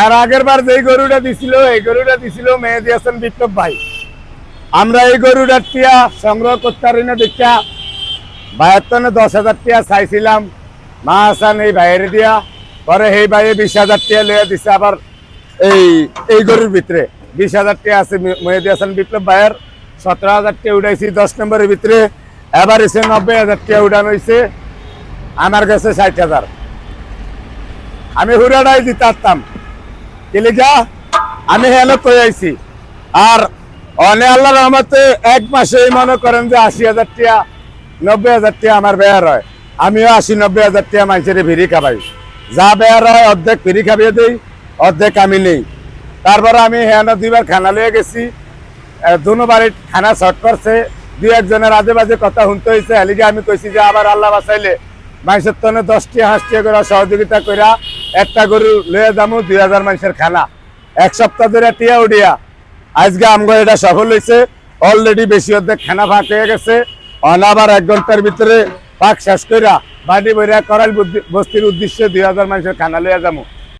আর আগের বার যে গরুটা দিছিল এই গরুটা দিছিল মেহেদী হাসান বিপ্লব ভাই। আমরা এই গরুটার টিয়া সংগ্রহ করতে পারি না দেখা ভাইয়ের তো 10,000 টিয়া চাইছিলাম, মা হাসান এই ভাইয়ের দিয়া, পরে এই ভাইয়ে 20,000 টিয়া লইয়া দিছে। আবার এই গরুর ভিতরে 20,000 টিয়া আছে মেহেদী হাসান বিপ্লব ভাইয়ের, 17,000 টিয়া উঠাইছি 10 নম্বরের ভিতরে। এবার এসে 90,000 টিয়া উঠানো হয়েছে, আমার কাছে 60,000। আমি হুড়াটাই দিতে পারতাম কিলিকা, আমি হেলে কই আইছি। আর অনে আল্লাহর রহমতে এক মাসে মনে করেন যে 80,000 টিয়া 90,000 টিয়া আমার বেয়ার হয়। আমিও 80-90,000 টিয়া মানুষের ভিড়ি খাবাই, যা বেয়ার হয় অর্ধেক ফিরি খাবিয়ে দিই, অর্ধেক আমি নেই। তারপরে আমি হেয়ানা 2বার খানা লিয়ে গেছি, দুবারই খানা শর্ট করছে, 2-1 আজে বাজে কথা শুনতে হয়েছে। এলিগে আমি কইছি যে আবার আল্লাহ বাঁচাইলে মানুষের তনে 10 টিয়া 5 টিয়া করে সহযোগিতা কইরা একটা গরু লয়ে যাবো 2,000 মানুষের খানা। 1 সপ্তাহ ধরে টিয়া উঠিয়া আজকে আমগো এটা সফল হয়েছে। অলরেডি বেশি অর্ধেক খানা ফাঁক হয়ে গেছে। আবার 1 ঘন্টার ভিতরে পাক শেষ কইরা বাড়ি বইরা করাইল বস্তির উদ্দেশ্যে 2,000 মানুষের খানা লইয়া যাবো।